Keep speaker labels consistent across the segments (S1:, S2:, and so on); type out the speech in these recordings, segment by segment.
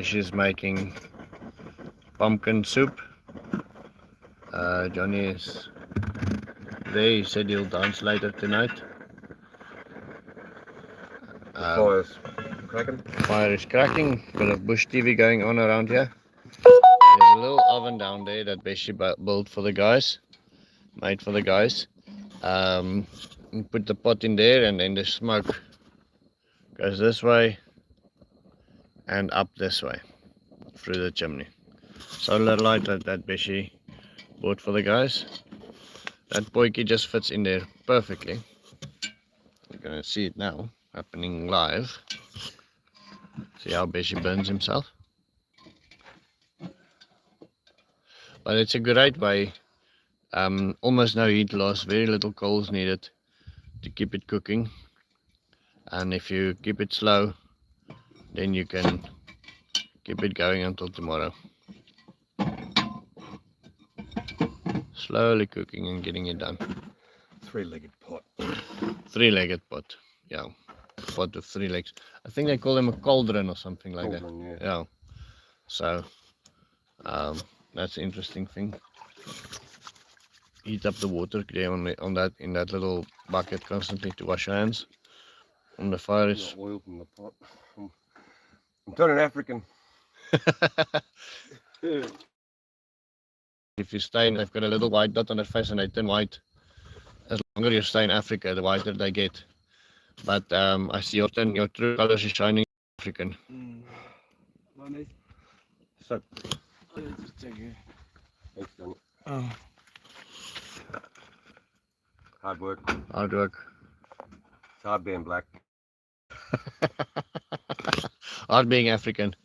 S1: She's making pumpkin soup. Johnny is there. He said he'll dance later tonight.
S2: Fire's cracking.
S1: Fire is cracking. Bit of bush TV going on around here. There's a little oven down there that Beshi built for the guys. Made for the guys. You put the pot in there and then the smoke goes this way and up this way through the chimney. Solar light that Beshi bought for the guys. That boikie just fits in there perfectly. You're gonna see it now happening live. See how Beshi burns himself. But it's a great way. Almost no heat loss, very little coals needed to keep it cooking. And if you keep it slow, then you can keep it going until tomorrow. Slowly cooking and getting it done.
S2: Three-legged pot.
S1: Three-legged pot, yeah. Pot with 3 legs. I think they call them a cauldron or something like
S2: Cauldron,
S1: that. Yeah. So that's an interesting thing. Heat up the water there on that in that little bucket constantly to wash your hands. On the fire is
S2: oil from the pot. I'm turning African.
S1: If you stay in, they've got a little white dot on their face and they turn white. As longer you stay in Africa, the whiter they get. But I see your true colors is shining African.
S2: So, thanks, Johnny.
S1: Oh.
S2: Hard work.
S1: Hard work.
S2: It's hard being black.
S1: Hard being African.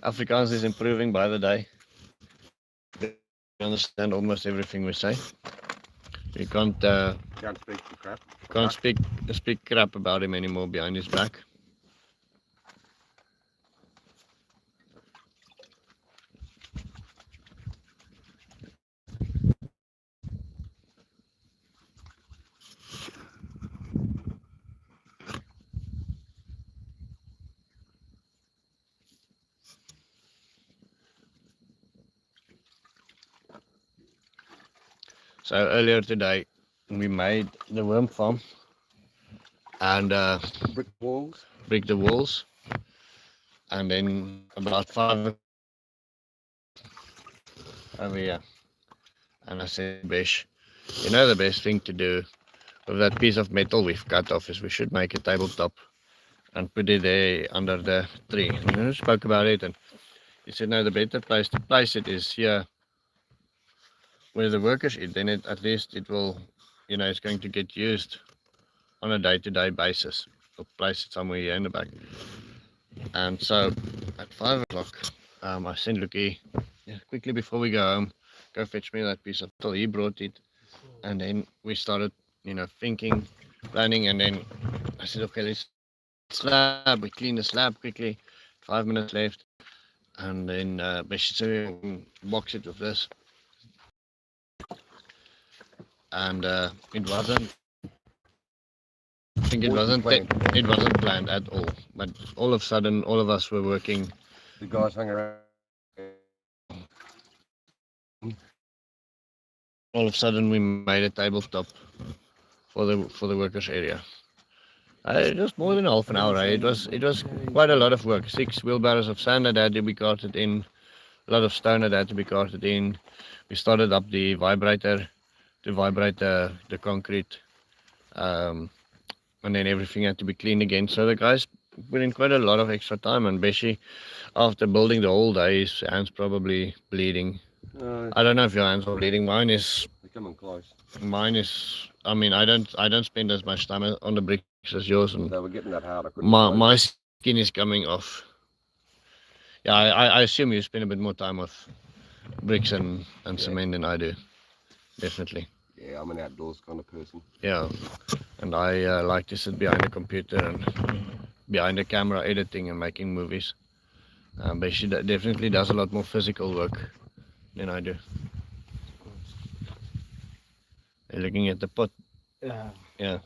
S1: Afrikaans is improving by the day. You understand almost everything we say. You can't
S2: speak for crap.
S1: Can't speak crap about him anymore behind his back. So earlier today we made the worm farm and brick the walls, and then about 5 over here, and I said, Besh, you know the best thing to do with that piece of metal we've cut off is we should make a tabletop and put it there under the tree. And we spoke about it, and he said no, the better place to place it is here where the workers eat. Then at least it will, it's going to get used on a day-to-day basis. We'll place it somewhere here in the back. And so at 5 o'clock, I sent Lucky, quickly before we go home, go fetch me that piece of metal. He brought it, and then we started, thinking, planning, and then I said, okay, let's slab. We clean the slab quickly. 5 minutes left, and then basically box it with this. And it wasn't. I think it wasn't planned at all. But all of a sudden, all of us were working.
S2: The guys hung around.
S1: All of a sudden, we made a tabletop for the workers area. It was more than half an hour. It was quite a lot of work. 6 wheelbarrows of sand that had to be carted in. A lot of stone that had to be carted in. We started up the vibrator to vibrate the concrete, and then everything had to be cleaned again. So the guys put in quite a lot of extra time, and Beshi, after building the whole day, his hands probably bleeding. I don't know if your hands are bleeding. Mine is.
S2: They're coming close.
S1: Mine is. I mean, I don't spend as much time on the bricks as yours, and
S2: they were getting that hard.
S1: My skin is coming off. Yeah, I assume you spend a bit more time with bricks and cement than I do. Definitely.
S2: Yeah, I'm an outdoors kind of person.
S1: Yeah, and I like to sit behind a computer and behind the camera editing and making movies. But she definitely does a lot more physical work than I do. You're looking at the pot. Yeah.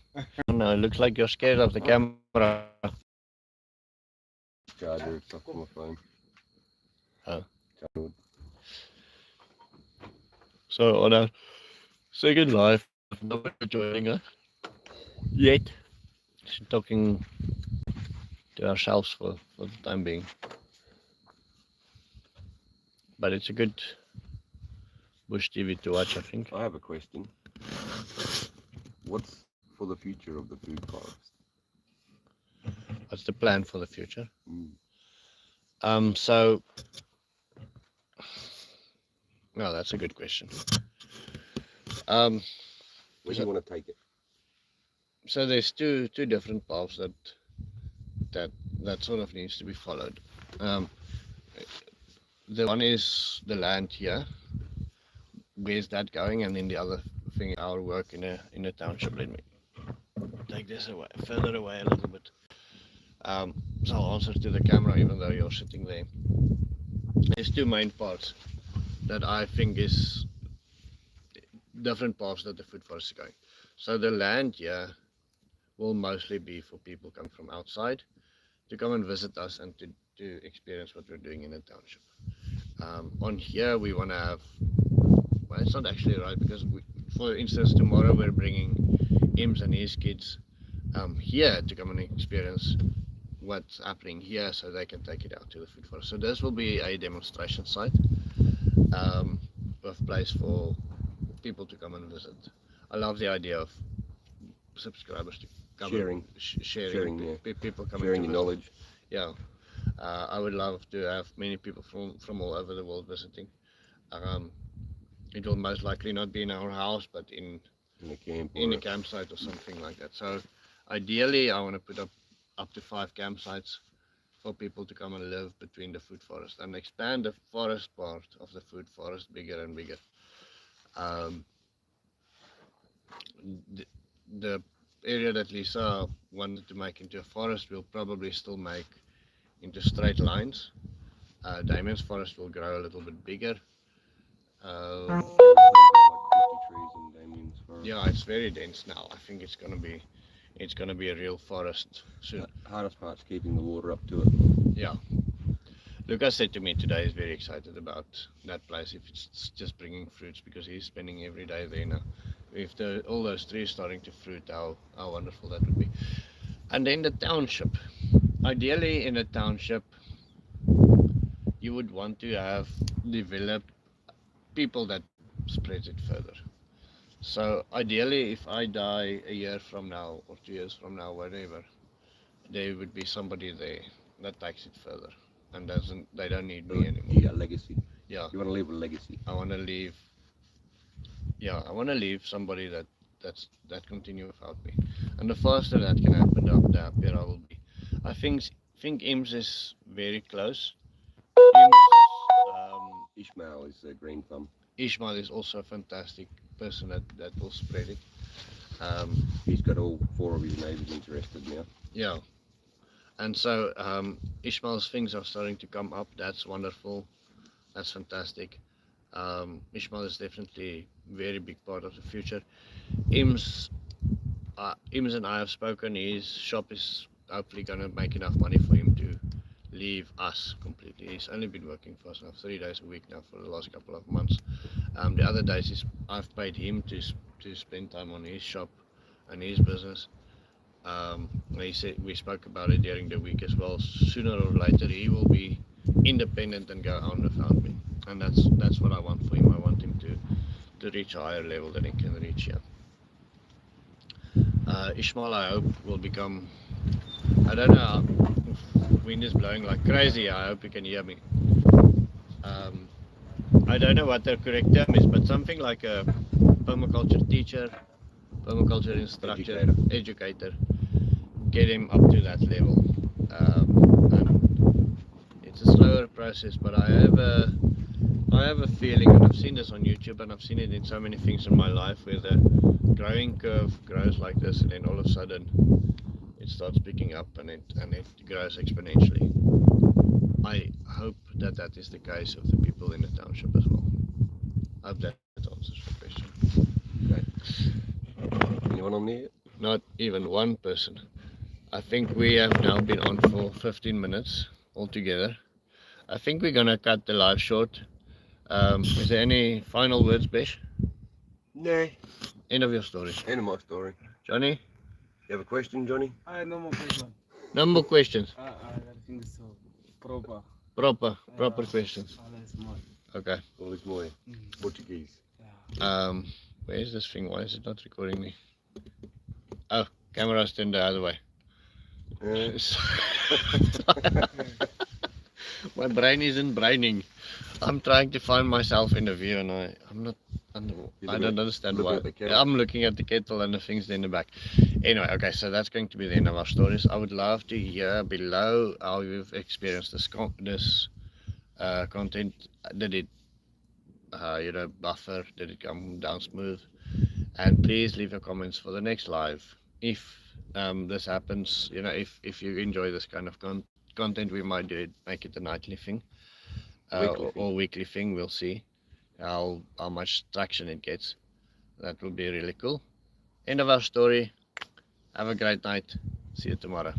S1: No, it looks like you're scared of the camera.
S2: charger. It's off my phone.
S1: Oh.
S2: Charger.
S1: So on our second live, nobody joining us yet. Just talking to ourselves for the time being. But it's a good bush TV to watch, I think.
S2: I have a question. What's for the future of the food forest?
S1: What's the plan for the future?
S2: Mm.
S1: So, no, that's a good question.
S2: Where do you want to take it?
S1: So there's two different paths that sort of needs to be followed. The one is the land here. Where's that going? And then the other thing, our work in a township. Let me take this away, further away a little bit. So I'll answer to the camera even though you're sitting there. There's two main parts that I think is different paths that the food forest is going. So the land here will mostly be for people coming from outside to come and visit us and to experience what we're doing in the township. On here we want to have, well, it's not actually right because for instance tomorrow we're bringing Ims and his kids here to come and experience what's happening here so they can take it out to the food forest. So this will be a demonstration site, with place for people to come and visit. I love the idea of subscribers to come sharing
S2: yeah.
S1: people coming
S2: sharing
S1: to
S2: your knowledge.
S1: Yeah, I would love to have many people from all over the world visiting. It will most likely not be in our house, but in
S2: a
S1: campsite or something like that. So ideally, I want to put up to 5 campsites for people to come and live between the food forest and expand the forest part of the food forest bigger and bigger. The area that Lisa wanted to make into a forest will probably still make into straight lines. Damien's forest will grow a little bit bigger. Yeah, it's very dense now. I think it's gonna be a real forest soon.
S2: The hardest part's keeping the water up to it.
S1: Yeah. Lucas said to me today he's very excited about that place if it's just bringing fruits because he's spending every day there now. If all those trees starting to fruit, how wonderful that would be. And then the township. Ideally in a township you would want to have developed people that spreads it further. So ideally if I die a year from now or 2 years from now, whatever, there would be somebody there that takes it further and they don't need me anymore.
S2: Yeah, legacy.
S1: Yeah.
S2: You want to leave a legacy.
S1: I want to leave somebody that continue without me. And the faster that can happen, the happier I will be. I think Ims is very close.
S2: Ishmael is a green thumb.
S1: Ishmael is also a fantastic person that will spread it.
S2: He's got all 4 of his neighbours interested now.
S1: Yeah. And so Ishmael's things are starting to come up. That's wonderful. That's fantastic. Ishmael is definitely a very big part of the future. Ims and I have spoken. His shop is hopefully going to make enough money for him to leave us completely. He's only been working for us now 3 days a week now for the last couple of months. The other days I've paid him to spend time on his shop and his business. He said we spoke about it during the week as well. Sooner or later he will be independent and go on without me, and that's what I want for him. I want him to reach a higher level than he can reach here. Ishmael, I hope, will become, I don't know, wind is blowing like crazy. I hope you can hear me. I don't know what the correct term is, but something like a permaculture teacher, permaculture instructor, educator. Get him up to that level. And it's a slower process, but I have a feeling, and I've seen this on YouTube and I've seen it in so many things in my life where the growing curve grows like this and then all of a sudden it starts picking up and it grows exponentially. I hope that is the case of the people in the township as well. I hope that answers the question.
S2: Okay. Anyone on there?
S1: Not even one person. I think we have now been on for 15 minutes. altogether. I think we're gonna cut the live short. Is there any final words, Besh?
S2: Nah,
S1: End of your story.
S2: end of my story.
S1: Johnny?
S2: You have a question, Johnny?
S3: I have no more question.
S1: No more questions.
S3: I think so. Proper.
S1: Proper questions.
S3: Alles mal.
S1: Okay.
S2: All is mooi. Portuguese.
S3: Yeah.
S1: Where is this thing? Why is it not recording me? Oh, camera's turned the other way.
S2: Uh,
S1: My brain isn't braining. I'm trying to find myself in the view and I'm not. I don't understand
S2: looking
S1: why.
S2: at the kettle.
S1: I'm looking at the kettle and the things in the back. Anyway, okay, so that's going to be the end of our stories. I would love to hear below how you've experienced this content. Did it, buffer? Did it come down smooth? And please leave your comments for the next live. If this happens, if you enjoy this kind of content, we might make it a nightly thing, or weekly thing. We'll see how much traction it gets. That will be really cool. End of our story. Have a great night. See you tomorrow.